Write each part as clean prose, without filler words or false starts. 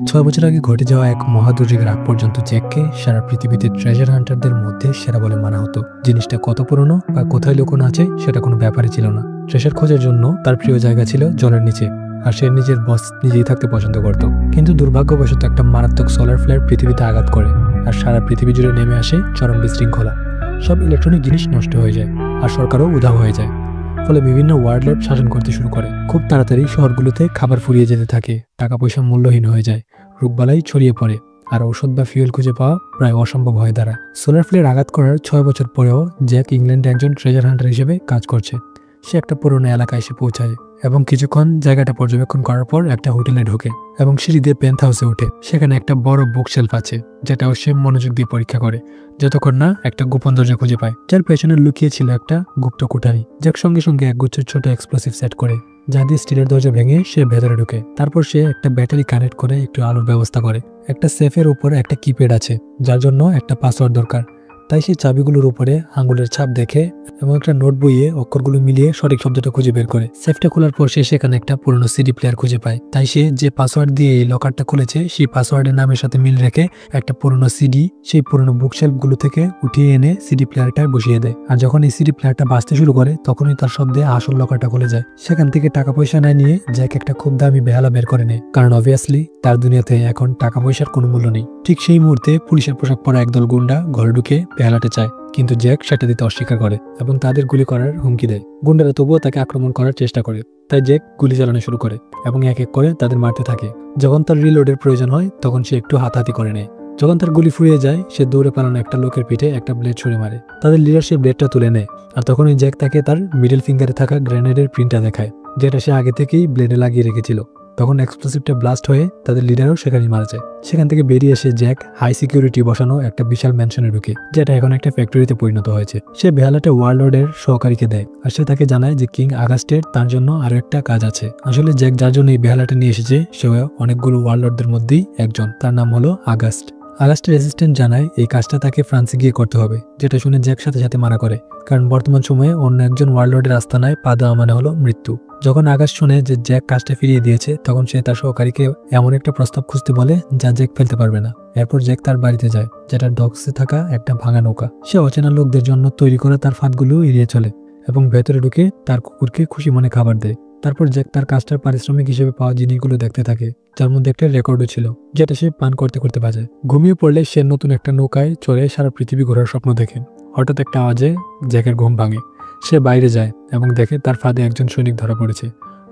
6 বছর আগে ঘটে যাওয়া এক মহাদুর্যোগের আগ পর্যন্ত জ্যাককে সারা পৃথিবীতে ট্রেজার হান্টারদের মধ্যে সেরা বলে মানা হতো। জিনিসটা কত পুরনো বা কোথায় লুকোনো আছে সেটা কোনো ব্যাপারই ছিল না। ট্রেজার খোঁজার জন্য তার প্রিয় জায়গা ছিল জলের নিচে, আর সে নিজের বস নিজেই থাকতে পছন্দ করত। কিন্তু দুর্ভাগ্যবশত একটা মারাত্মক সোলার ফ্লেয়ার পৃথিবীতে আঘাত করে, আর সারা পৃথিবী জুড়ে নেমে আসে চরম বিশৃঙ্খলা। সব ইলেকট্রনিক জিনিস নষ্ট হয়ে যায়, আর সরকারও উধাও হয়ে যায়। ফলে বিভিন্ন ওয়ার্ল্ড শাসন করতে শুরু করে। খুব তাড়াতাড়ি শহরগুলোতে খাবার ফুরিয়ে যেতে থাকে, টাকা পয়সা মূল্যহীন হয়ে যায়, রোগবালাই ছড়িয়ে পড়ে, আর ঔষধ বা ফিউল খুঁজে পাওয়া প্রায় অসম্ভব হয়ে দাঁড়ায়। সোলার ফ্লেয়ার আঘাত করার 6 বছর পরেও জ্যাক ইংল্যান্ডে একজন ট্রেজার হান্টার হিসেবে কাজ করছে। সে একটা পুরোনো এলাকায় এসে পৌঁছায় এবং কিছুক্ষণ জায়গাটা পর্যবেক্ষণ করার পর একটা হোটেলে ঢোকে এবং সিঁড়ি দিয়ে পেন্থ হাউসে ওঠে। সেখানে একটা বড় বুক শেলফ আছে, যেটাও সে মনোযোগ দিয়ে পরীক্ষা করে, যতক্ষণ না একটা গোপন দরজা খুঁজে পায়, যার পেছনে লুকিয়ে ছিল একটা গুপ্ত কুঠারি। জ্যাক সঙ্গে সঙ্গে একগুচ্ছ ছোট এক্সপ্লোসিভ সেট করে, যা দিয়ে স্টিলের দরজা ভেঙে সে ভেতরে ঢুকে। তারপর সে একটা ব্যাটারি কানেক্ট করে একটু আলোর ব্যবস্থা করে। একটা সেফের উপরে একটা কিপ্যাড আছে, যার জন্য একটা পাসওয়ার্ড দরকার। তাই সে চাবিগুলোর উপরে আঙ্গুলের ছাপ দেখে এবং একটা নোট বইয়ে অক্ষরগুলো মিলিয়ে সঠিক শব্দটা খুঁজে বের করে। সেফটা খোলার পর সে সেখানে একটা পুরনো সিডি প্লেয়ার খুঁজে পায়। তাই সে যে পাসওয়ার্ড দিয়ে এই লকারটা খুলেছে সেই পাসওয়ার্ডের নামের সাথে মিল রেখে একটা পুরনো সিডি সেই পুরনো বুকশেলফগুলো থেকে উঠিয়ে এনে সিডি প্লেয়ারটায় বসিয়ে দেয়। আর যখন এই সিডি প্লেয়ারটা বাজতে শুরু করে, তখনই তার শব্দে আসল লকারটা খুলে যায়। সেখান থেকে টাকা পয়সা না নিয়ে জ্যাক একটা খুব দামি বেহালা বের করে নেয়, কারণ অবভিয়াসলি তার দুনিয়াতে এখন টাকা পয়সার কোনো মূল্য নেই। ঠিক সেই মুহূর্তে পুলিশের পোশাক পরা একদল গুন্ডা ঘরে ঢুকে বেহালাটা চায়, কিন্তু জ্যাক সেটা দিতে অস্বীকার করে এবং তাদের গুলি করার হুমকি দেয়। গুন্ডারা তবুও তাকে আক্রমণ করার চেষ্টা করে, তাই জ্যাক গুলি চালানো শুরু করে এবং এক এক করে তাদের মারতে থাকে। যখন তার রিলোডের প্রয়োজন হয়, তখন সে একটু হাতাহাতি করে নেয়। যখন তার গুলি ফুরিয়ে যায়, সে দৌড়ে পালানো একটা লোকের পিঠে একটা ব্লেড ছুঁড়ে মারে। তাদের লিডার সেই ব্লেডটা তুলে নেয়, আর তখনই জ্যাক তাকে তার মিডল ফিঙ্গারে থাকা গ্রেনেডের প্রিন্টটা দেখায়, যেটা সে আগে থেকেই ব্লেডে লাগিয়ে রেখেছিল। তখন এক্সপ্লোসিভটা ব্লাস্ট হয়ে তাদের লিডারও সেখানেই মারা যায়। সেখান থেকে বেরিয়ে এসে জ্যাক হাই সিকিউরিটি বসানো একটা বিশাল ম্যানশনে ঢুকে, যেটা এখন একটা ফ্যাক্টরিতে পরিণত হয়েছে। সে বেহালাটা ওয়ার্লডের সহকারীকে দেয়, আর সে তাকে জানায় যে কিং আগাস্টের তার জন্য আরো একটা কাজ আছে। আসলে জ্যাক যার জন্য এই বেহালাটা নিয়ে এসেছে, সে অনেকগুলো ওয়ার্লডদের মধ্যেই একজন, তার নাম হলো আগাস্ট। আগাস্টের অ্যাসিস্ট্যান্ট জানায় এই কাজটা তাকে ফ্রান্সে গিয়ে করতে হবে, যেটা শুনে জ্যাক সাথে সাথে মানা করে, কারণ বর্তমান সময়ে অন্য একজন ওয়ার্লডের আস্তানায় পা দেওয়া মানে হলো মৃত্যু। যখন আগাস্ট শুনে যে জ্যাক কাজটা ফিরিয়ে দিয়েছে, তখন সে তার সহকারীকে এমন একটা প্রস্তাব খুঁজতে বলে যা জ্যাক ফেলতে পারবে না। এরপর জ্যাক তার বাড়িতে যায়, যেটা ডকসে থাকা একটা ভাঙা নৌকা। সে অচেনা লোকদের জন্য তৈরি করা তার ফাঁদগুলো এড়িয়ে চলে এবং ভেতরে ঢুকে তার কুকুরকে খুশি মনে খাবার দেয়। তারপর জ্যাক তার কাজটার পারিশ্রমিক হিসেবে পাওয়া জিনিসগুলো দেখতে থাকে, যার মধ্যে একটা রেকর্ডও ছিল, যেটা সে পান করতে করতে বাজে। ঘুমিয়ে পড়লে সে নতুন একটা নৌকায় চড়ে সারা পৃথিবী ঘোরার স্বপ্ন দেখে। হঠাৎ একটা আওয়াজে জ্যাকের ঘুম ভাঙে। সে বাইরে যায় এবং দেখে তার ফাঁদে একজন সৈনিক ধরা পড়েছে।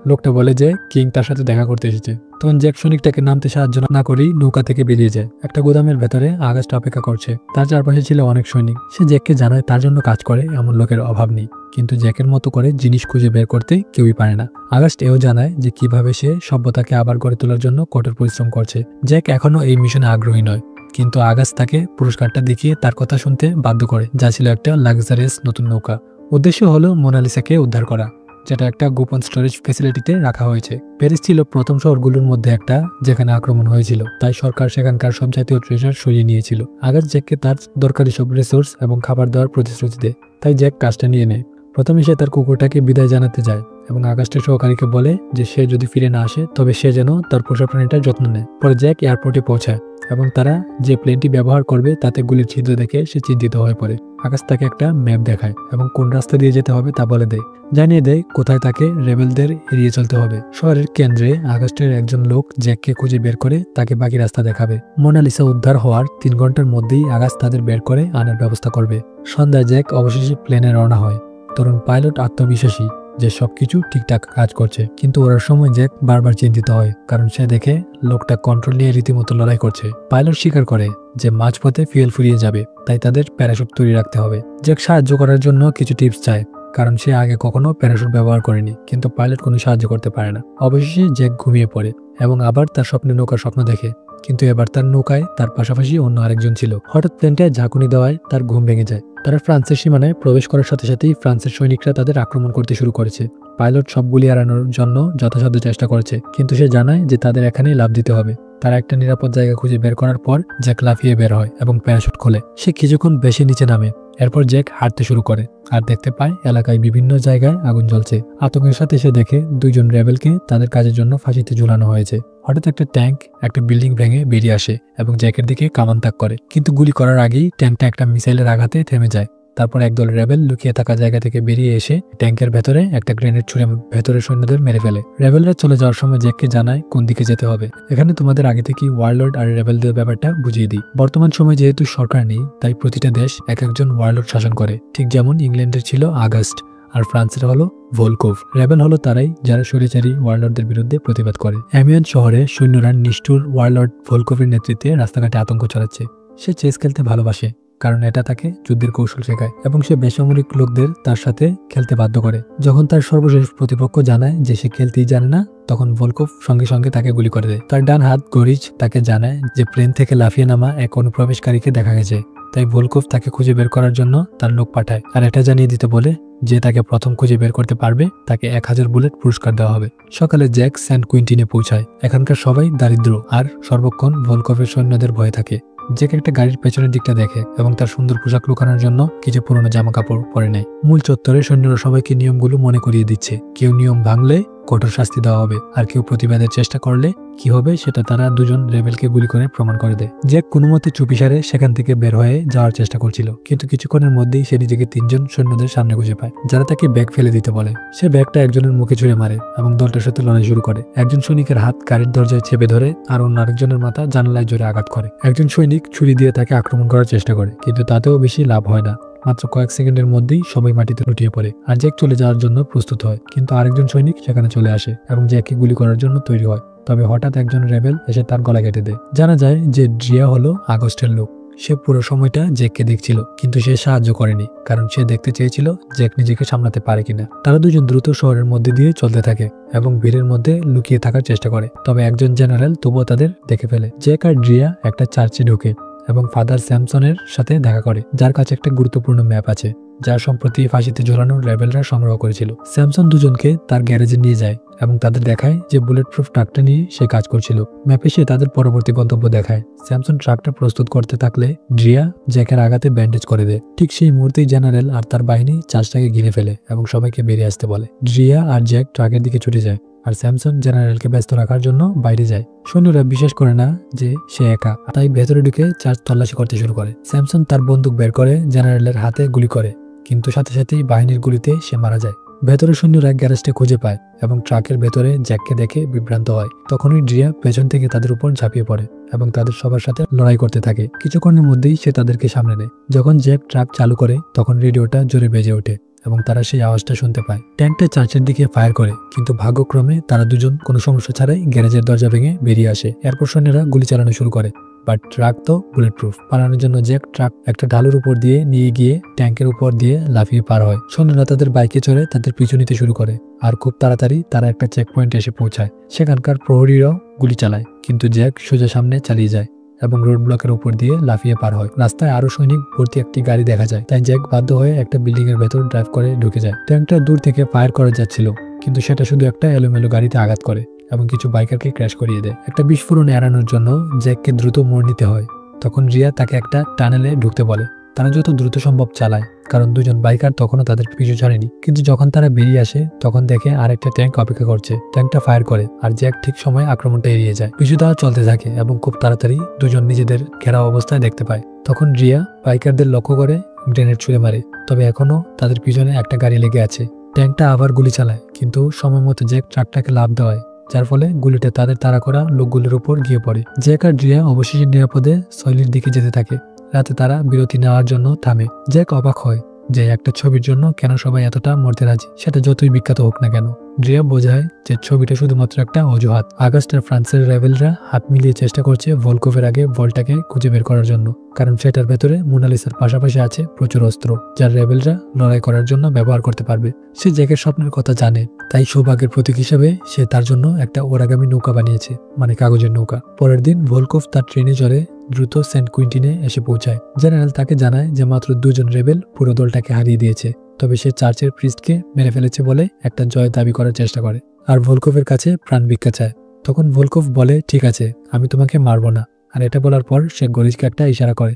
লোকটা বলে যে কিং তার সাথে দেখা করতে এসেছে। তখন জ্যাক সৈনিকটাকে নামতে সাহায্য না করেই নৌকা থেকে বেরিয়ে যায়। একটা গোদামের ভেতরে আগাস্ট অপেক্ষা করছে, তার চারপাশে ছিল অনেক সৈনিক। সে জ্যাককে জানায় তার জন্য কাজ করে এমন লোকের অভাব নেই, কিন্তু জ্যাকের মতো করে জিনিস খুঁজে বের করতে কেউই পারে না। আগাস্ট এও জানায় যে কিভাবে সে সভ্যতাকে আবার গড়ে তোলার জন্য কঠোর পরিশ্রম করছে। জ্যাক এখনো এই মিশনে আগ্রহী নয়, কিন্তু আগাস্ট তাকে পুরস্কারটা দেখিয়ে তার কথা শুনতে বাধ্য করে, যা ছিল একটা লাক্সারিয়াস নতুন নৌকা। উদ্দেশ্য হলো মোনালিসাকে উদ্ধার করা, যেটা একটা গোপন স্টোরেজ ফ্যাসিলিটিতে রাখা হয়েছে। প্যারিস ছিল প্রথম শহরগুলোর মধ্যে একটা যেখানে আক্রমণ হয়েছিল, তাই সরকার সেখানকার সব জাতীয় ট্রেজার সরিয়ে নিয়েছিল। আগাস্ট জ্যাককে তার দরকারি সব রিসোর্স এবং খাবার দেওয়ার প্রতিশ্রুতি দেয়, তাই জ্যাক কাজটা নিয়ে নেয়। প্রথমে সে তার কুকুরটাকে বিদায় জানাতে যায় এবং আগাস্টের সহকারীকে বলে যে সে যদি ফিরে না আসে, তবে সে যেন তার পোষা প্রাণীটার যত্ন নেয়। পরে জ্যাক এয়ারপোর্টে পৌঁছায় এবং তারা যে প্লেনটি ব্যবহার করবে তাতে গুলির ছিদ্র দেখে সে চিন্তিত হয়ে পড়ে। আগাস্ট তাকে একটা ম্যাপ দেখায় এবং কোন রাস্তা দিয়ে যেতে হবে তা বলে দেয়, জানিয়ে দেয় কোথায় তাকে রেবেলদের এড়িয়ে চলতে হবে। শহরের কেন্দ্রে আগাস্টের একজন লোক জ্যাককে খুঁজে বের করে তাকে বাকি রাস্তা দেখাবে। মোনালিসা উদ্ধার হওয়ার 3 ঘন্টার মধ্যেই আগাস্ট তাদের বের করে আনার ব্যবস্থা করবে। সন্ধ্যায় জ্যাক অবশেষে প্লেনে রওনা হয়। তরুণ পাইলট আত্মবিশ্বাসী যে সবকিছু ঠিকঠাক কাজ করছে, কিন্তু ওরার সময় জ্যাক বারবার চিন্তিত হয়, কারণ সে দেখে লোকটা কন্ট্রোল নিয়ে রীতিমতো লড়াই করছে। পাইলট স্বীকার করে যে মাঝপথে ফুয়েল ফুরিয়ে যাবে, তাই তাদের প্যারাশুট তৈরি রাখতে হবে। জ্যাক সাহায্য করার জন্য কিছু টিপস চায়, কারণ সে আগে কখনো প্যারাশুট ব্যবহার করেনি, কিন্তু পাইলট কোনো সাহায্য করতে পারে না। অবশেষে জ্যাক ঘুমিয়ে পড়ে এবং আবার তার স্বপ্নে নৌকার স্বপ্ন দেখে, কিন্তু এবার তার নৌকায় তার পাশাপাশি অন্য আরেকজন ছিল। হঠাৎ প্লেনটায় ঝাঁকুনি দেওয়ায় তার ঘুম ভেঙে যায়। তারা ফ্রান্সের সীমানায় প্রবেশ করার সাথে সাথেই ফ্রান্সের সৈনিকরা তাদের আক্রমণ করতে শুরু করেছে। পাইলট সব গুলি এড়ানোর জন্য যথাসাধ্য চেষ্টা করেছে, কিন্তু সে জানায় যে তাদের এখানেই লাফ দিতে হবে। তারা একটা নিরাপদ জায়গা খুঁজে বের করার পর জ্যাক লাফিয়ে বের হয় এবং প্যারাশুট খোলে। সে কিছুক্ষণ বেশি নিচে নামে এরপর জ্যাক হাঁটতে শুরু করে আর দেখতে পায় এলাকায় বিভিন্ন জায়গায় আগুন জ্বলছে। আতঙ্কের সাথে সে দেখে দুইজন রেবেলকে তাদের কাজের জন্য ফাঁসিতে ঝুলানো হয়েছে। হঠাৎ একটা ট্যাঙ্ক একটা বিল্ডিং ভেঙে বেরিয়ে আসে এবং জ্যাকের দিকে কামান তাক করে, কিন্তু গুলি করার আগেই ট্যাঙ্কটা একটা মিসাইলের আঘাতে থেমে যায়। তারপর একদল রেবেল লুকিয়ে থাকা জায়গা থেকে বেরিয়ে এসে ট্যাঙ্কের ভেতরে একটা গ্রেনেড ছুড়ে ভেতরের সৈন্যদের মেরে ফেলে। রেবেলরা চলে যাওয়ার সময় জ্যাককে জানায় কোন দিকে যেতে হবে। এখানে তোমাদের আগে থেকেই ওয়ারলর্ড আর রেবেলদের ব্যাপারটা বুঝিয়ে দিই। বর্তমান সময় যেহেতু সরকার নেই, তাই প্রতিটা দেশ এক একজন ওয়ারলর্ড শাসন করে, ঠিক যেমন ইংল্যান্ডের ছিল আগস্ট আর ফ্রান্সের হলো ভোলকোভ। রেবেল হলো তারাই যারা স্বৈরাচারী ওয়ারলর্ডদের বিরুদ্ধে প্রতিবাদ করে। অ্যামিয়ান শহরে সৈন্যরা নিষ্ঠুর ওয়ারলর্ড ভোলকোভের নেতৃত্বে রাস্তাঘাটে আতঙ্ক ছড়াচ্ছে। সে চেস খেলতে ভালোবাসে কারণ এটা তাকে যুদ্ধের কৌশল শেখায় এবং সে বেসামরিক লোকদের তার সাথে খেলতে বাধ্য করে। যখন তার সর্বশেষ প্রতিপক্ষ জানায় যে সে খেলতেই জানে না, তখন ভোলকোভ সঙ্গে সঙ্গে তাকে গুলি করে দেয়। তার ডান হাত গরিজ তাকে জানায় যে প্লেন থেকে লাফিয়ে নামা এক অনুপ্রবেশকারীকে দেখা গেছে, তাই ভোলকোভ তাকে খুঁজে বের করার জন্য তার লোক পাঠায় আর এটা জানিয়ে দিতে বলে যে তাকে প্রথম খুঁজে বের করতে পারবে তাকে 1000 বুলেট পুরস্কার দেওয়া হবে। সকালে জ্যাক সেন্ট কুইন্টিনে পৌঁছায়। এখানকার সবাই দারিদ্র আর সর্বক্ষণ ভোলকোভের সৈন্যদের ভয়ে থাকে। জ্যাক একটা গাড়ির পেছনের দিকটা দেখে এবং তার সুন্দর পোশাক লুকানোর জন্য কিছু পুরনো জামা কাপড় পরে নেয়। মূল চত্বরে সৈন্যরা সবাইকে নিয়মগুলো মনে করিয়ে দিচ্ছে। কেউ নিয়ম ভাঙলে কঠোর শাস্তি দেওয়া হবে আর কেউ প্রতিবাদের চেষ্টা করলে কি হবে সেটা তারা দুজন রেবেলকে গুলি করে প্রমাণ করে দেয়। জ্যাক কোনো মতে চুপিসারে সেখান থেকে বের হয়ে যাওয়ার চেষ্টা করছিল, কিন্তু কিছুক্ষণের মধ্যেই সে নিজেকে 3 জন সৈন্যদের সামনে খুঁজে পায় যারা তাকে ব্যাগ ফেলে দিতে বলে। সে ব্যাগটা একজনের মুখে ছুঁড়ে মারে এবং দলটার সাথে লড়াই শুরু করে। একজন সৈনিকের হাত গাড়ির দরজায় চেপে ধরে আর অন্য আরেকজনের মাথা জানালায় জোরে আঘাত করে। একজন সৈনিক ছুরি দিয়ে তাকে আক্রমণ করার চেষ্টা করে, কিন্তু তাতেও বেশি লাভ হয় না। মাত্র কয়েক সেকেন্ডের মধ্যেই সবাই মাটিতে লুটিয়ে পড়ে আর জ্যাক চলে যাওয়ার জন্য প্রস্তুত হয়, কিন্তু আরেকজন সৈনিক সেখানে চলে আসে এবং জ্যাককে গুলি করার জন্য তৈরি হয়। তবে হঠাৎ একজন রেবেল এসে তার গলা কেটে দেয়। জানা যায় যে ড্রিয়া হলো আগস্টের লোক। সে পুরো সময়টা জ্যাককে দেখছিল, কিন্তু সে সাহায্য করেনি কারণ সে দেখতে চেয়েছিল জ্যাক নিজেকে সামলাতে পারে কিনা। তারা দুজন দ্রুত শহরের মধ্যে দিয়ে চলতে থাকে এবং ভিড়ের মধ্যে লুকিয়ে থাকার চেষ্টা করে, তবে একজন জেনারেল তবুও তাদের দেখে ফেলে। জ্যাক আর ড্রিয়া একটা চার্চে ঢোকে এবং ফাদার স্যামসনের সাথে দেখা করে, যার কাছে একটা গুরুত্বপূর্ণ ম্যাপ আছে যা সম্প্রতি ফাঁসিতে ঝোলানো রেবেলরা সংগ্রহ করেছিল। স্যামসন দুজনকে তার গ্যারেজে নিয়ে যায় এবং তাদের দেখায় যে বুলেট প্রুফ ট্রাকটা নিয়ে সে কাজ করছিল। ম্যাপে সে তাদের পরবর্তী গন্তব্য দেখায়। স্যামসন ট্রাকটা প্রস্তুত করতে থাকলে ড্রিয়া জ্যাকের আঘাতে ব্যান্ডেজ করে দেয়। ঠিক সেই মুহূর্তেই জেনারেল আর তার বাহিনী চার্চটাকে ঘিরে ফেলে এবং সবাইকে বেরিয়ে আসতে বলে। ড্রিয়া আর জ্যাক ট্রাকের দিকে ছুটে যায় আর স্যামসন জেনারেলকে ব্যস্ত রাখার জন্য বাইরে যায়। সৈন্যরা বিশ্বাস করে না যে সে একা, তাই ভেতরে ঢুকে চার্চ তল্লাশি করতে শুরু করে। স্যামসন তার বন্দুক বের করে জেনারেলের হাতে গুলি করে, কিন্তু সাথে সাথেই বাহিনীর গুলিতে সে মারা যায়। ভেতরে সৈন্যরা গ্যারেজটা খুঁজে পায় এবং ট্রাকের ভেতরে জ্যাককে দেখে বিভ্রান্ত হয়। তখনই ড্রিয়া পেছন থেকে তাদের উপর ঝাঁপিয়ে পড়ে এবং তাদের সবার সাথে লড়াই করতে থাকে। কিছুক্ষণের মধ্যেই সে তাদেরকে সামনে নেয়। যখন জ্যাক ট্রাক চালু করে তখন রেডিওটা জোরে বেজে ওঠে এবং তারা সেই আওয়াজটা শুনতে পায়। ট্যাঙ্কটা চার্চের দিকে ফায়ার করে, কিন্তু ভাগ্যক্রমে তারা দুজন কোনো সমস্যা ছাড়াই গ্যারেজের দরজা ভেঙে বেরিয়ে আসে। এরপর সৈন্যরা গুলি চালানো শুরু করে, বাট ট্রাক তো বুলেট প্রুফ। পালানোর জন্য জ্যাক ট্রাক একটা ঢালুর উপর দিয়ে নিয়ে গিয়ে ট্যাঙ্কের উপর দিয়ে লাফিয়ে পার হয়। সৈন্যরা তাদের বাইকে চড়ে তাদের পিছু নিতে শুরু করে আর খুব তাড়াতাড়ি তারা একটা চেক পয়েন্টে এসে পৌঁছায়। সেখানকার প্রহরীরাও গুলি চালায়, কিন্তু জ্যাক সোজা সামনে চালিয়ে যায় এবং রোড ব্লকের উপর দিয়ে লাফিয়ে পার হয়। রাস্তায় আরো সৈনিক ভর্তি একটি গাড়ি দেখা যায়, তাই জ্যাক বাধ্য হয়ে একটা বিল্ডিং এর ভেতর ড্রাইভ করে ঢুকে যায়। ট্যাঙ্কটা দূর থেকে ফায়ার করা যাচ্ছিল, কিন্তু সেটা শুধু একটা এলোমেলো গাড়িতে আঘাত করে এবং কিছু বাইকারকে ক্র্যাশ করিয়ে দেয়। একটা বিস্ফোরণ এড়ানোর জন্য জ্যাককে দ্রুত মোড় নিতে হয়। তখন রিয়া তাকে একটা টানেলে ঢুকতে বলে। তারা যত দ্রুত সম্ভব চালায় কারণ দুজন বাইকার তখনও তাদের পিছু ছাড়েনি। কিন্তু যখন তারা বেরিয়ে আসে তখন দেখে আরেকটা ট্যাঙ্ক অপেক্ষা করছে। ট্যাঙ্কটা ফায়ার করে আর জ্যাক ঠিক সময় আক্রমণটা এড়িয়ে যায়। পিছু তারা চলতে থাকে এবং খুব তাড়াতাড়ি দুজন নিজেদের ঘেরাও অবস্থায় দেখতে পায়। তখন রিয়া বাইকারদের লক্ষ্য করে গ্রেনেড ছুড়ে মারে, তবে এখনো তাদের পিছনে একটা গাড়ি লেগে আছে। ট্যাঙ্কটা আবার গুলি চালায়, কিন্তু সময় মতো জ্যাক ট্রাকটাকে লাফ দেওয়ায়, যার ফলে গুলিটা তাদের তাড়া করা লোকগুলির উপর গিয়ে পড়ে। জ্যাক আর রিয়া অবশেষে নিরাপদে সয়েলের দিকে যেতে থাকে। রাতে তারা বিরতি নেওয়ার জন্য থামে। জ্যাক অবাক হয় যে একটা ছবির জন্য কেন সবাই এতটা মরতে রাজি, সেটা যতই বিখ্যাত হোক না কেন। ড্রিয়া বোঝায় যে ছবিটা শুধুমাত্র একটা অজুহাত। আগস্ট আর ফ্রান্সের রেবেলরা হাত মিলিয়ে চেষ্টা করছে ভোলকোভের আগে ভল্টাকে খুঁজে বের করার জন্য, কারণ সেটার ভেতরে মোনালিসার পাশাপাশি আছে প্রচুর অস্ত্র যার রেবেলরা লড়াই করার জন্য ব্যবহার করতে পারবে। সে জ্যাকের স্বপ্নের কথা জানে, তাই সৌভাগ্যের প্রতীক হিসেবে সে তার জন্য একটা ওরাগামী নৌকা বানিয়েছে, মানে কাগজের নৌকা। পরের দিন ভোলকোভ তার ট্রেনে চড়ে দ্রুত সেন্ট কুইন্টিনে এসে পৌঁছায়। জেনারেল তাকে জানায় যে মাত্র 2 জন রেবেল পুরো দলটাকে হারিয়ে দিয়েছে, তবে সে চার্চের প্রিস্টকে মেরে ফেলেছে বলে একটা জয় দাবি করার চেষ্টা করে আর ভোলকোভের কাছে প্রাণ ভিক্ষা চায়। তখন ভোলকোভ বলে, ঠিক আছে, আমি তোমাকে মারবো না। আর এটা বলার পর সে গরিজকে একটা ইশারা করে।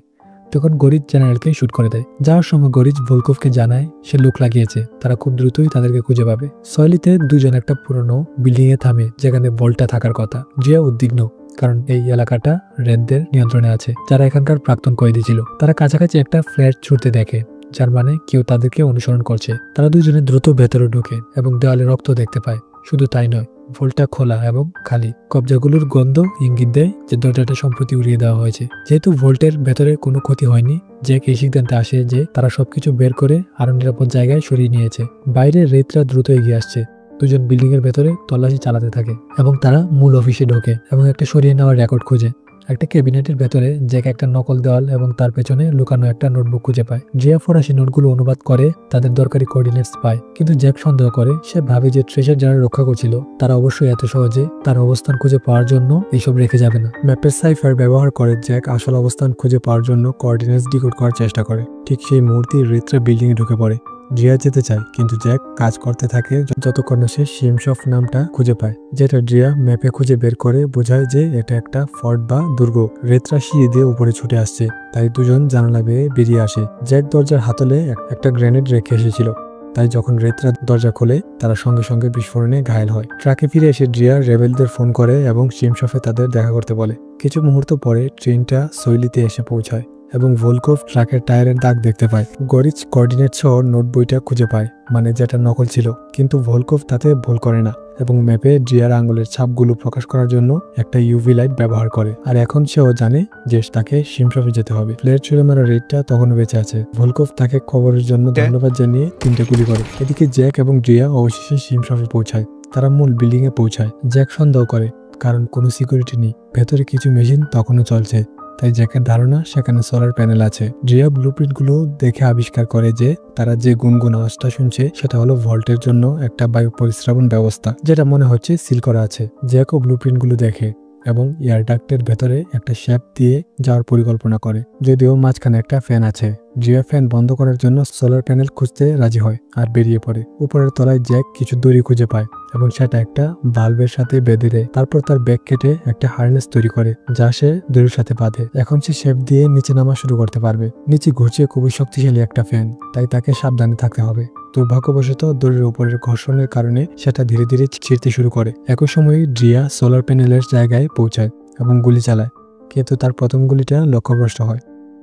তখন গরিজ জেনারেলকে শুট করে দেয়। যাওয়ার সময় গরিজ ভলকোভকে জানায় সে লোক লাগিয়েছে, তারা খুব দ্রুতই তাদেরকে খুঁজে পাবে। সয়লিতে দুজন একটা পুরনো বিল্ডিং এ থামে যেখানে ভল্টটা থাকার কথা। জিয়া উদ্বিগ্ন, কারণ এই এলাকাটা রেডদের নিয়ন্ত্রণে আছে, যারা এখানকার প্রাক্তন কয়েদি ছিল। তারা কাছাকাছি একটা ফ্ল্যাট ছুটতে দেখে, যার মানে কেউ তাদেরকে অনুসরণ করছে। তারা দুজনে দ্রুত ভেতরে ঢুকে এবং দেওয়ালে রক্ত দেখতে পায়। শুধু তাই নয়, ভোল্টটা খোলা এবং খালি। কবজাগুলোর গন্ধ ইঙ্গিত দেয় যে দরজাটা সম্প্রতি উড়িয়ে দেওয়া হয়েছে। যেহেতু ভোল্টের ভেতরে কোনো ক্ষতি হয়নি, জ্যাক এই সিদ্ধান্তে আসে যে তারা সবকিছু বের করে আরো নিরাপদ জায়গায় সরিয়ে নিয়েছে। বাইরে রেতরা দ্রুত এগিয়ে আসছে। দুজন বিল্ডিং এর ভেতরে তল্লাশি চালাতে থাকে এবং তারা মূল অফিসে ঢোকে এবং একটা সরিয়ে নেওয়ার রেকর্ড খুঁজে। একটা ক্যাবিনেটের ভেতরে জ্যাক একটা নকল দেওয়াল এবং তার পেছনে লুকানো একটা নোটবুক খুঁজে পায়। জিয়া ফরাসি নোটগুলো অনুবাদ করে তাদের দরকারি কোঅর্ডিনেটস পায়, কিন্তু জ্যাক সন্দেহ করে। সে ভাবে যে ট্রেজার যারা রক্ষা করছিল তারা অবশ্যই এত সহজে তার অবস্থান খুঁজে পাওয়ার জন্য এইসব রেখে যাবে না। ম্যাপের সাইফার ব্যবহার করে জ্যাক আসল অবস্থান খুঁজে পাওয়ার জন্য কোঅর্ডিনেটস ডিকোড করার চেষ্টা করে। ঠিক সেই মুহূর্তে রিত্রা বিল্ডিং এ ঢুকে পড়ে। জিয়া যেতে চায়, কিন্তু জ্যাক কাজ করতে থাকে যতক্ষণ সে সিমশফ নামটা খুঁজে পায়, যেটা জিয়া ম্যাপে খুঁজে বের করে বোঝায় যে এটা একটা ফর্ট বা দুর্গ। রেত্রা সিঁড়ি দিয়ে উপরে ছুটে আসছে, তাই দুজন জানালা বেয়ে বেরিয়ে আসে। জ্যাক দরজার হাতলে একটা গ্রেনেড রেখে এসেছিল, তাই যখন রেত্রা দরজা খোলে তারা সঙ্গে সঙ্গে বিস্ফোরণে ঘায়েল হয়। ট্রাকে ফিরে এসে জিয়া রেবেলদের ফোন করে এবং সিমশফে তাদের দেখা করতে বলে। কিছু মুহূর্ত পরে ট্রেনটা সৈলিতে এসে পৌঁছায় এবং ভলকোভ ট্রাকের টায়ারের দাগ দেখতে পায়। গরিজ কোঅর্ডিনেট সহ নোট বইটা খুঁজে পায়, মানে যেটা নকল ছিল, কিন্তু ভলকোভ তাতে ভুল করে না এবং ম্যাপে জিয়ার আঙ্গুলের ছাপগুলো প্রকাশ করার জন্য একটা ইউভি লাইট ব্যবহার করে। আর এখন সেও জানে যে তাকে সিমশফে যেতে হবে। ফ্লেয়ার ছুড়ে মারা রেডটা তখনও বেঁচে আছে। ভলকোভ তাকে খবরের জন্য ধন্যবাদ জানিয়ে 3টে গুলি করে। এদিকে জ্যাক এবং জিয়া অবশেষে সিমশফে পৌঁছায়। তারা মূল বিল্ডিং এ পৌঁছায়। জ্যাক সন্দেহ করে, কারণ কোনো সিকিউরিটি নেই, ভেতরে কিছু মেশিন তখনও চলছে, তাই জ্যাকের ধারণা সেখানে সোলার প্যানেল আছে। জিয়া ব্লুপ্রিন্ট গুলো দেখে আবিষ্কার করে যে তারা যে গুনগুন আওয়াজটা শুনছে সেটা হলো ভল্টের জন্য একটা বায়ু পরিশ্রাবণ ব্যবস্থা, যেটা মনে হচ্ছে সিল করা আছে। জ্যাকও ব্লুপ্রিন্ট গুলো দেখে এবং এয়ার ডাক্টের ভেতরে একটা শ্যাপ দিয়ে যাওয়ার পরিকল্পনা করে, যদিও মাঝখানে একটা ফ্যান আছে। জিয়া ফ্যান বন্ধ করার জন্য সোলার প্যানেল খুঁজতে রাজি হয় আর বেরিয়ে পড়ে। উপরের তলায় জ্যাক কিছু দড়ি খুঁজে পায় এবং সেটা একটা বাল্বের সাথে বেঁধে দেয়। তারপর তার ব্যাগ কেটে একটা হার্নেস তৈরি করে, যা সে দড়ির সাথে বাঁধে। এখন সে শেপ দিয়ে নিচে নামা শুরু করতে পারবে। নিচে ঘুরছে খুবই শক্তিশালী একটা ফ্যান, তাই তাকে সাবধানে থাকতে হবে। দুর্ভাগ্যবশত দড়ির উপরের ঘর্ষণের কারণে সেটা ধীরে ধীরে ছিঁড়তে শুরু করে। একই সময় জিয়া সোলার প্যানেলের জায়গায় পৌঁছায় এবং গুলি চালায়, কিন্তু তার প্রথম গুলিটা লক্ষ্যভ্রষ্ট হয়।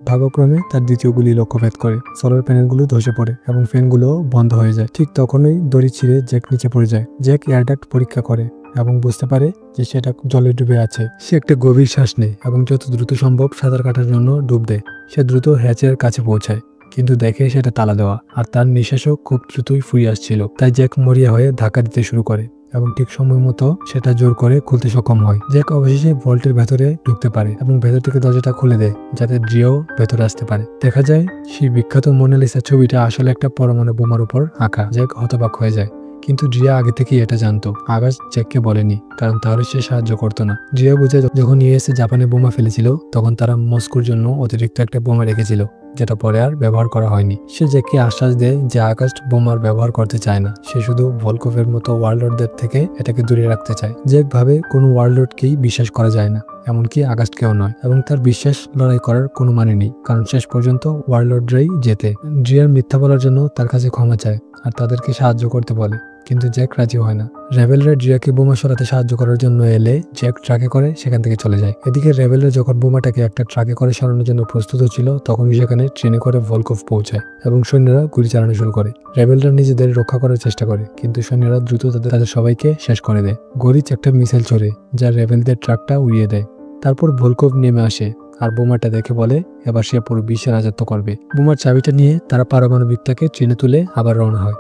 ভাগ্যক্রমে তার দ্বিতীয় গুলি লক্ষ্যভেদ করে। সোলার প্যানেলগুলো ধসে পড়ে এবং ফ্যানগুলো বন্ধ হয়ে যায়। ঠিক তখনই দড়ি ছিঁড়ে জ্যাক নিচে পড়ে যায়। জ্যাক এয়ারডাক্ট পরীক্ষা করে এবং বুঝতে পারে যে সেটা জলে ডুবে আছে। সে একটা গভীর শ্বাস নেয় এবং যত দ্রুত সম্ভব সাঁতার কাটার জন্য ডুব দেয়। সে দ্রুত হ্যাচের কাছে পৌঁছায়, কিন্তু দেখে সেটা তালা দেওয়া আর তার নিঃশ্বাসও খুব দ্রুতই ফুরিয়ে আসছিল। তাই জ্যাক মরিয়া হয়ে ধাক্কা দিতে শুরু করে এবং ঠিক সময় মতো সেটা জোর করে খুলতে সক্ষম হয়। জ্যাক অবশেষে ভল্টের ভেতরে ঢুকতে পারে এবং ভেতর থেকে দরজাটা খুলে দেয় যাতে জিয়াও ভেতরে আসতে পারে। দেখা যায় সেই বিখ্যাত মোনালিসা ছবিটা আসলে একটা পরমাণু বোমার উপর আঁকা। জ্যাক হতবাক হয়ে যায়, কিন্তু জিয়া আগে থেকেই এটা জানতো। আকাশ জ্যাককে বলেনি, কারণ তাহলে সে সাহায্য করতো না। জিয়া বুঝে যখন ইউএসএ জাপানে বোমা ফেলেছিল তখন তারা মস্কোর জন্য অতিরিক্ত একটা বোমা রেখেছিল, যেটা পরে আর ব্যবহার করা হয়নি। সে জ্যাককে আশ্বাস দেয় যে আকাশ বোমার ব্যবহার করতে চায় না, সে শুধু ভলকোভের মতো ওয়ার্লডদের থেকে এটাকে দূরে রাখতে চায়। জ্যাক ভাবে কোনো ওয়ার্লডকেই বিশ্বাস করা যায় না, এমনকি আকাশকেও নয়, এবং তার বিশ্বাস লড়াই করার কোনো মানে নেই, কারণ শেষ পর্যন্ত ওয়ার্লডরাই জেতে। জিয়ার মিথ্যা বলার জন্য তার কাছে ক্ষমা চায় আর তাদেরকে সাহায্য করতে বলে, কিন্তু জ্যাক রাজি হয় না। রেবেলরা জিয়াকে বোমা সরাতে সাহায্য করার জন্য এলে জ্যাক ট্রাকে করে সেখান থেকে চলে যায়। এদিকে রেবেলরা যখন বোমাটাকে একটা ট্রাকে করে সরানোর জন্য প্রস্তুত হচ্ছিল তখন সেখানে ট্রেনে করে ভলকোভ পৌঁছায় এবং সৈন্যরা গুলি চালানো শুরু করে। রেবেলরা নিজেদের রক্ষা করার চেষ্টা করে, কিন্তু সৈন্যরা দ্রুত তাদের সবাইকে শেষ করে দেয়। গরিচ একটা মিসাইল ছোড়ে যা রেবেলদের ট্রাকটা উড়িয়ে দেয়। তারপর ভলকোভ নেমে আসে আর বোমাটা দেখে বলে এবার সে পুরো বিশ্বের রাজত্ব করবে। বোমার চাবিটা নিয়ে তারা পারমাণবিকটাকে ট্রেনে তুলে আবার রওনা হয়।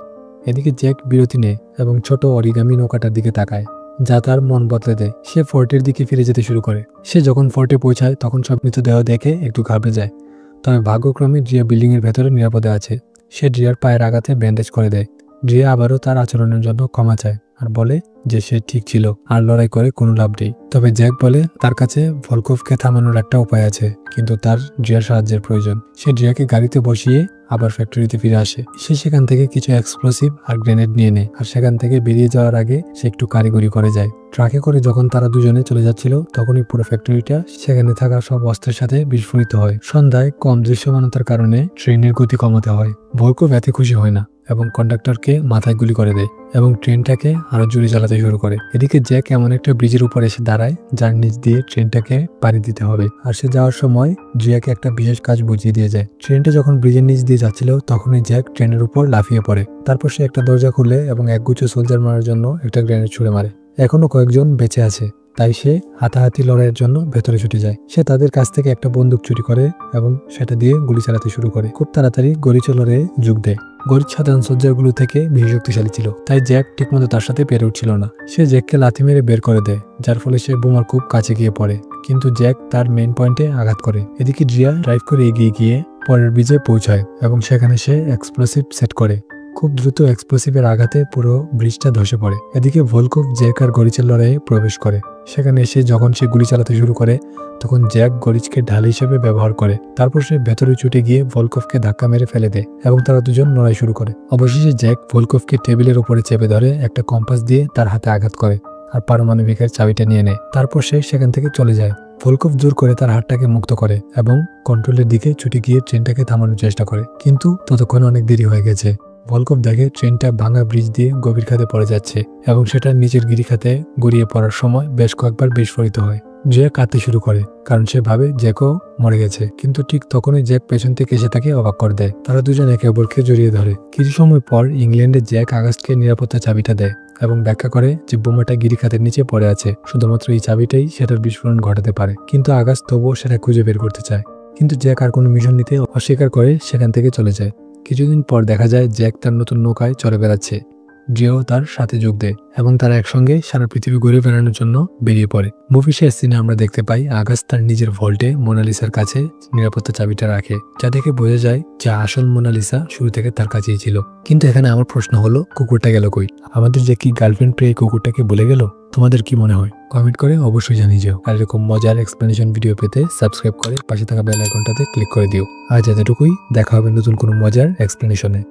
এদিকে জ্যাক বিরতি নেয় এবং ছোট অরিগামি নৌকাটার দিকে তাকায়, যা তার মন বদলে দেয়। সে ফোর্টের দিকে ফিরে যেতে শুরু করে। সে যখন ফোর্টে পৌঁছায় তখন সব মৃতদেহ দেখে একটু ঘাবড়ে যায়, তবে ভাগ্যক্রমে জিয়া বিল্ডিং এর ভেতরে নিরাপদে আছে। সে জিয়ার পায়ের আঘাতে ব্যান্ডেজ করে দেয়। জিয়া আবারও তার আচরণের জন্য ক্ষমা চায় আর বলে যে সে ঠিক ছিল আর লড়াই করে কোনো লাভ নেই। তবে জ্যাক বলে তার কাছে ভলকোভকে থামানোর একটা উপায় আছে, কিন্তু তার ড্রিয়ার সাহায্যের প্রয়োজন। সে ড্রিয়াকে গাড়িতে বসিয়ে আবার ফ্যাক্টরিতে ফিরে আসে। সে সেখান থেকে কিছু এক্সপ্লোসিভ আর গ্রেনেড নিয়ে নেয়, আর সেখান থেকে বেরিয়ে যাওয়ার আগে সে একটু কারিগরি করে যায়। ট্রাকে করে যখন তারা দুজনে চলে যাচ্ছিল তখনই পুরো ফ্যাক্টরিটা সেখানে থাকা সব অস্ত্রের সাথে বিস্ফোরিত হয়। সন্ধ্যায় কম দৃশ্যমানতার কারণে ট্রেনের গতি কমাতে হয়। ভলকোভ এতে খুশি হয় না এবং কন্ডাক্টরকে মাথায় গুলি করে দেয় এবং ট্রেনটাকে আরো জোরে চালাতে শুরু করে। এদিকে জ্যাক এমন একটা ব্রিজের উপর এসে দাঁড়ায় যার নিচ দিয়ে ট্রেনটাকে পাড়ি দিতে হবে, আর সে যাওয়ার সময় জিয়াকে একটা বিশেষ কাজ বুঝিয়ে দিয়ে যায়। ট্রেনটা যখন ব্রিজের নিচ দিয়ে যাচ্ছিল তখনই জ্যাক ট্রেনের উপর লাফিয়ে পড়ে। তারপর সে একটা দরজা খুলে এবং একগুচ্ছ সোলজার মারার জন্য একটা গ্রেনেড ছুড়ে মারে। এখনো কয়েকজন বেঁচে আছে, তাই সে হাতাহাতি লড়াইয়ের জন্য ভেতরে ছুটে যায়। সে তাদের কাছ থেকে একটা বন্দুক চুরি করে এবং সেটা দিয়ে গুলি চালাতে শুরু করে। খুব তাড়াতাড়ি গরিচো লড়াইয়ে যোগ দেয়। গরিচ সাধারণ সোলজারগুলো থেকে বেশি শক্তিশালী ছিল, তাই জ্যাক ঠিকমতো তার সাথে পেরে উঠছিল না। সে জ্যাককে লাথি মেরে বের করে দেয়, যার ফলে সে বোমার খুব কাছে গিয়ে পড়ে, কিন্তু জ্যাক তার মেইন পয়েন্টে আঘাত করে। এদিকে ড্রিয়া ড্রাইভ করে এগিয়ে গিয়ে পরের ব্রিজে পৌঁছায় এবং সেখানে সে এক্সপ্লোসিভ সেট করে। খুব দ্রুত এক্সপ্লোসিভের আঘাতে পুরো ব্রিজটা ধসে পড়ে। এদিকে ভলকোভ জ্যাক আর গরিচের লড়াইয়ে প্রবেশ করে। সেখানে এসে যখন সে গুলি চালাতে শুরু করে তখন জ্যাক গরিচকে ঢাল হিসেবে ব্যবহার করে। তারপর সে ভেতরে ছুটে গিয়ে ভলকোভকে ধাক্কা মেরে ফেলে দেয় এবং তারা দুজন লড়াই শুরু করে। অবশেষে জ্যাক ভলকোভকে টেবিলের উপরে চেপে ধরে একটা কম্পাস দিয়ে তার হাতে আঘাত করে আর পারমাণবিকের চাবিটা নিয়ে নেয়। তারপর সে সেখান থেকে চলে যায়। ভলকোভ জোর করে তার হাতটাকে মুক্ত করে এবং কন্ট্রোলের দিকে ছুটে গিয়ে ট্রেনটাকে থামানোর চেষ্টা করে, কিন্তু ততক্ষণ অনেক দেরি হয়ে গেছে। ভলকোভ দেখে ট্রেনটা ভাঙা ব্রিজ দিয়ে গভীর খাদে পড়ে যাচ্ছে এবং সেটা নিচের গিরিখাতে গড়িয়ে পড়ার সময় বেশ কয়েকবার বিস্ফোরিত হয়। জ্যাক কাঁদতে শুরু করে কারণ সে ভাবে জ্যাকও মরে গেছে, কিন্তু ঠিক তখনই জ্যাক পেছন থেকে এসে তাকে অবাক করে দেয়। তারা দুজন একে অপরকে জড়িয়ে ধরে। কিছু সময় পর ইংল্যান্ডে জ্যাক আগস্টকে নিরাপত্তা চাবিটা দেয় এবং ব্যাখ্যা করে যে বোমাটা গিরিখাতের নিচে পড়ে আছে, শুধুমাত্র এই চাবিটাই সেটার বিস্ফোরণ ঘটাতে পারে। কিন্তু আগস্ট তবুও সেটা খুঁজে বের করতে চায়, কিন্তু জ্যাক আর কোনো মিশন নিতে অস্বীকার করে সেখান থেকে চলে যায়। কিছুদিন পর দেখা যায় জ্যাক তার নতুন নৌকায় চড়ে বেড়াচ্ছে। ড্রিয়াও তার সাথে যোগ দেয় এবং তারা একসঙ্গে সারা পৃথিবী ঘুরে বেড়ানোর জন্য বেরিয়ে পড়ে। মুভি শেষ সিনে আমরা দেখতে পাই আগস্ট তার নিজের ভল্টে মোনালিসার কাছে নিরাপত্তা চাবিটা রাখে, যা দেখে বোঝা যায় যে আসল মোনালিসা শুরু থেকে তার কাছেই ছিল। কিন্তু এখানে আমার প্রশ্ন হলো, কুকুরটা গেল কই? আমাদের যে কি গার্লফ্রেন্ড পেয়ে কুকুরটাকে বলে গেল? তোমাদের কি মনে হয়? কমেন্ট করে অবশ্যই জানিয়ে যাও। আর এরকম মজার এক্সপ্লেনেশন ভিডিও পেতে সাবস্ক্রাইব করে পাশে থাকা বেল আইকনটাতে ক্লিক করে দিও। আজ এতটুকুই, দেখা হবে নতুন কোনো মজার এক্সপ্লেনেশনে।